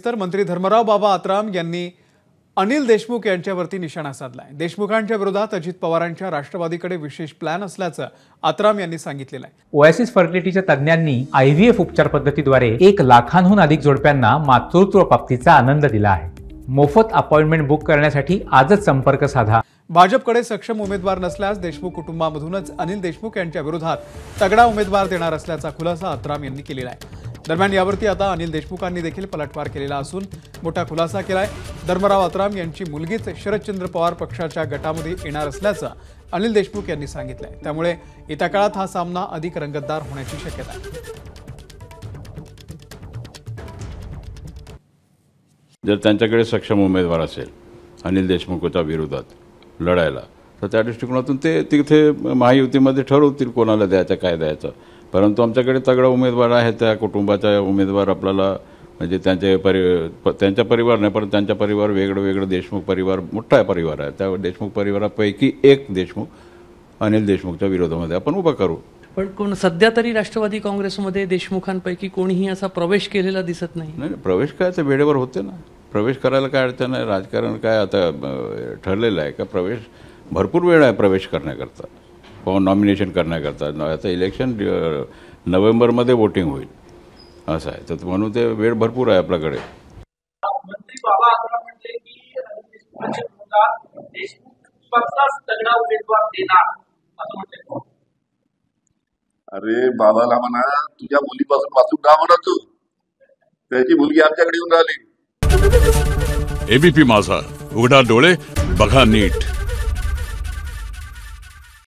सविस्तर मंत्री धर्मराव बाबा आत्राम यांनी अनिल देशमुख यांच्यावरती निशाणा साधलाय। देशमुखांच्या विरोधात अजित पवारांच्या राष्ट्रवादीकडे विशेष प्लॅन असल्याचं आत्राम यांनी सांगितलेलं आहे। ओएसिस फर्टिलिटीच्या तज्ञांनी आयव्हीएफ उपचार पद्धतीद्वारे 1 लाखांहून अधिक जोडप्यांना मातृत्व प्राप्तीचा आनंद दिला आहे। मोफत अपॉइंटमेंट बुक करण्यासाठी आजच संपर्क साधा। भाजपकडे सक्षम उमेदवार नसल्यास देशमुख कुटुंबामधूनच अनिल देशमुख यांच्या विरोधात तगडा उमेदवार देणार असल्याचा खुलासा आत्राम यांनी केलेला आहे। दरम्यान यावरती आता अनिल देशमुखांनी देखील पलटवार केलेला असून मोठा खुलासा केलाय। धर्मराव आत्राम यांची मुलगीच शरदचंद्र पवार पक्षाच्या गटामध्ये येणार असल्याचं अनिल देशमुख यांनी सांगितलंय। त्यामुळे येत्या काळात हा सामना अधिक रंगतदार होण्याची शक्यता आहे। जर त्यांच्याकडे सक्षम उमेदवार असेल अनिल देशमुखच्या विरोधात लढायला, तर त्या दृष्टिकोनातून ते तिथे महायुतीमध्ये ठरवतील कोणाला द्यायचं काय द्यायचं। परंतु आमच्याकडे तगडा उमेदवार आहे, त्या कुटुंबाचा उमेदवार आपल्याला म्हणजे त्यांच्या परिवार नाही, पण त्यांच्या परिवार वेगळं देशमुख परिवार मोठा परिवार आहे। त्या देशमुख परिवारापैकी एक देशमुख अनिल देशमुखच्या विरोधामध्ये आपण उभा करू। पण कोण सध्या तरी राष्ट्रवादी काँग्रेसमध्ये देशमुखांपैकी कोणीही असा प्रवेश केलेला दिसत नाही। नाही, प्रवेश काय ते वेळेवर होते ना, प्रवेश करायला काय अडचण नाही। राजकारण काय आता ठरलेलं आहे का? प्रवेश भरपूर वेळ आहे प्रवेश करण्याकरता, नॉमिनेशन करण्याकरता। आता इलेक्शन नोव्हेंबरमध्ये वोटिंग होईल असं आहे, तर म्हणून ते वेळ भरपूर आहे आपल्याकडे। मंत्री बाबा आत्रा म्हटले की देशमुख स्वतःच तगडा उमेदवार देणार असं म्हटलं। अरे बाबाला म्हणा, तुझ्या मुलीपासून वाचून का म्हणा तू? त्याची मुलगी आमच्याकडे येऊन राहिली। एबीपी माझा, उघडा डोळे बघा नीट।